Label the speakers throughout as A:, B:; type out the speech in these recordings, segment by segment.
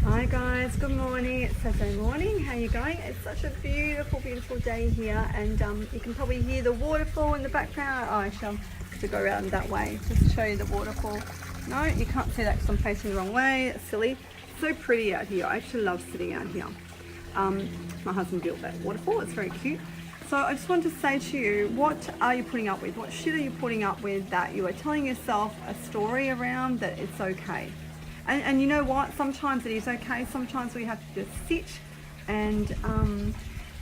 A: Hi guys, good morning. It's Saturday morning. How are you going? It's such a beautiful, beautiful day here, and you can probably hear the waterfall in the background. Oh, actually, I have to go around that way just to show you the waterfall. No, you can't see that because I'm facing the wrong way. It's silly. So pretty out here. I actually love sitting out here. My husband built that waterfall. It's very cute. So I just wanted to say to you, what are you putting up with? What shit are you putting up with that you are telling yourself a story around that it's okay? And you know what? Sometimes it is okay. Sometimes we have to just sit and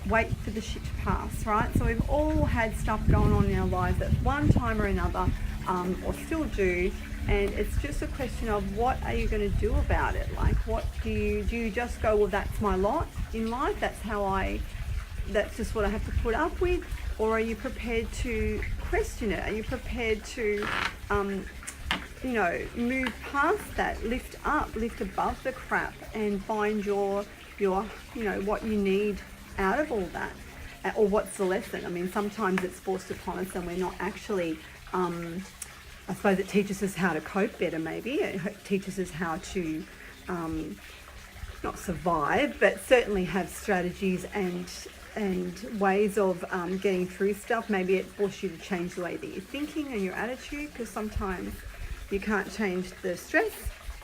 A: wait for the shit to pass, right? So we've all had stuff going on in our lives at one time or another, or still do. And it's just a question of what are you going to do about it? Like, what do you just go, well, that's my lot in life. That's just what I have to put up with. Or are you prepared to question it? Are you prepared to, move past that, lift above the crap and find your, what you need out of all that, or what's the lesson? I mean, sometimes it's forced upon us and we're not actually, I suppose it teaches us how to cope better maybe. It teaches us how to, not survive, but certainly have strategies and ways of getting through stuff. Maybe it forces you to change the way that you're thinking and your attitude, because sometimes you can't change the stress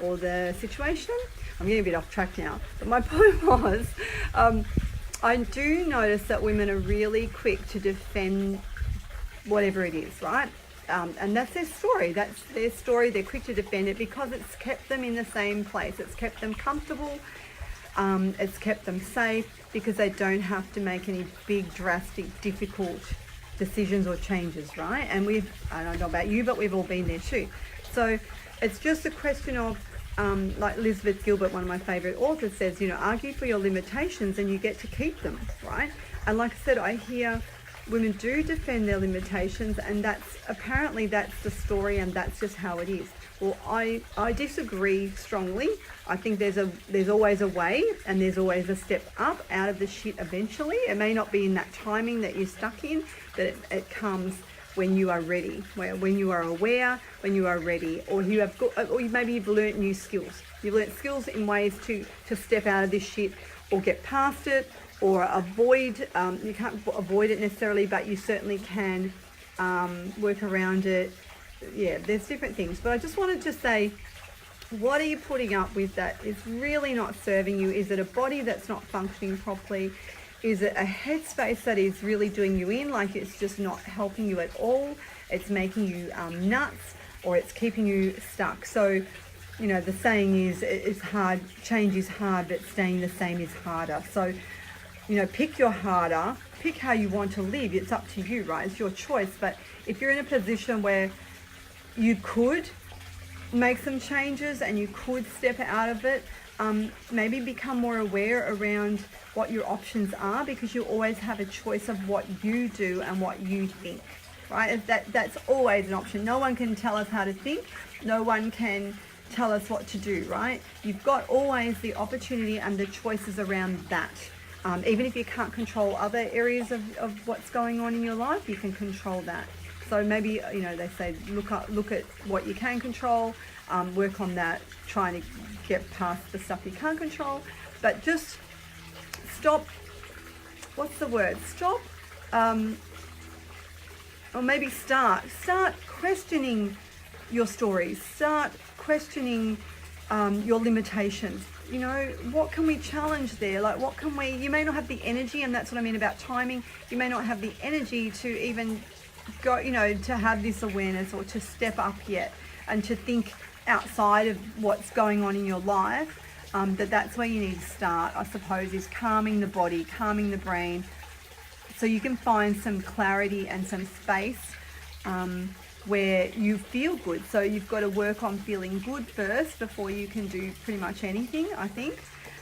A: or the situation. I'm getting a bit off track now, but my point was, I do notice that women are really quick to defend whatever it is, right? And that's their story. That's their story. They're quick to defend it because it's kept them in the same place. It's kept them comfortable. It's kept them safe because they don't have to make any big, drastic, difficult decisions or changes, right? And I don't know about you, but we've all been there too. So it's just a question of, like Elizabeth Gilbert, one of my favourite authors, says, argue for your limitations and you get to keep them, right? And like I said, I hear women do defend their limitations, and that's the story, and that's just how it is. Well, I disagree strongly. I think there's always a way, and there's always a step up out of the shit eventually. It may not be in that timing that you're stuck in, but it comes when you are ready, when you are aware, when you are ready, or maybe you've learnt new skills. You've learnt skills in ways to step out of this shit or get past it, or avoid. You can't avoid it necessarily, but you certainly can work around it. Yeah, there's different things. But I just wanted to say, what are you putting up with that is really not serving you? Is it a body that's not functioning properly? Is it a headspace that is really doing you in, like it's just not helping you at all? It's making you nuts, or it's keeping you stuck. So, the saying is, it's hard, change is hard, but staying the same is harder. So, pick your harder, pick how you want to live. It's up to you, right? It's your choice. But if you're in a position where you could make some changes and you could step out of it, maybe become more aware around what your options are, because you always have a choice of what you do and what you think, right? That's always an option. No one can tell us how to think. No one can tell us what to do, right? You've got always the opportunity and the choices around that. Even if you can't control other areas of what's going on in your life, you can control that. So maybe, they say look at what you can control, work on that, trying to get past the stuff you can't control. But just stop, what's the word? Stop, or maybe start questioning your stories. Start questioning your limitations. What can we challenge there? Like, you may not have the energy, and that's what I mean about timing. You may not have the energy to even go, to have this awareness or to step up yet and to think outside of what's going on in your life. That's where you need to start, I suppose, is calming the body, calming the brain, so you can find some clarity and some space where you feel good. So you've got to work on feeling good first before you can do pretty much anything, I think.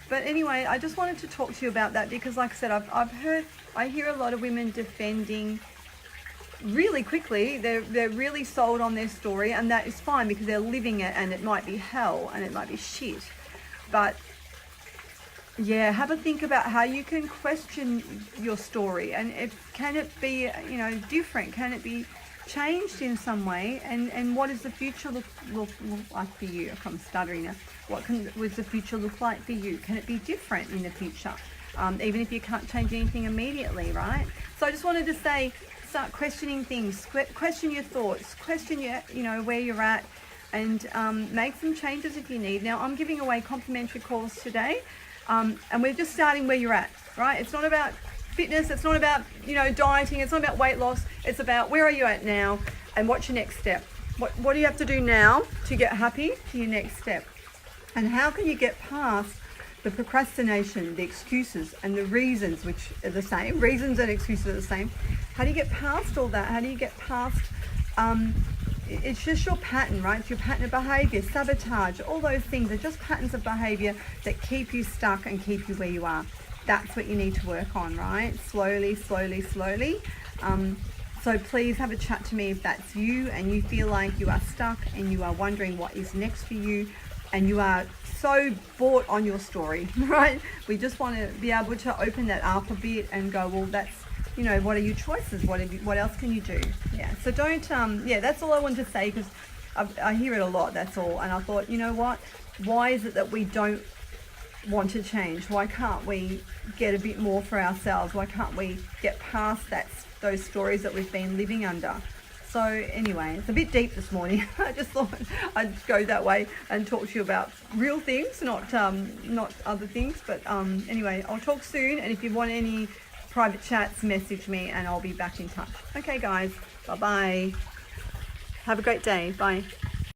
A: But anyway, I just wanted to talk to you about that because, like I said, I hear a lot of women defending really quickly. They're really sold on their story, and that is fine because they're living it, and it might be hell and it might be shit. But yeah, have a think about how you can question your story, and can it be different? Can it be changed in some way, and what does the future look like for you? I'm stuttering now. Does the future look like for you? Can it be different in the future? Even if you can't change anything immediately, right? So I just wanted to say, start questioning things, question your thoughts, question where you're at, and make some changes if you need. Now, I'm giving away complimentary calls today, and we're just starting where you're at, right? It's not about fitness, it's not about dieting, it's not about weight loss, it's about where are you at now and what's your next step. What do you have to do now to get happy to your next step? And how can you get past the procrastination, the excuses and the reasons, which are the same, reasons and excuses are the same. How do you get past all that? How do you get past, it's just your pattern, right? It's your pattern of behavior, sabotage, all those things are just patterns of behavior that keep you stuck and keep you where you are. That's what you need to work on, right? Slowly. So please have a chat to me if that's you and you feel like you are stuck and you are wondering what is next for you and you are so bought on your story, right? We just want to be able to open that up a bit and go, well, that's, what are your choices? What else can you do? Yeah, so don't, that's all I wanted to say, because I hear it a lot, that's all. And I thought, you know what? Why is it that we don't want to change? Why can't we get a bit more for ourselves? Why can't we get past those stories that we've been living under? So anyway, it's a bit deep this morning. I just thought I'd go that way and talk to you about real things, not other things. But anyway, I'll talk soon. And if you want any private chats, message me and I'll be back in touch. Okay, guys. Bye-bye. Have a great day. Bye.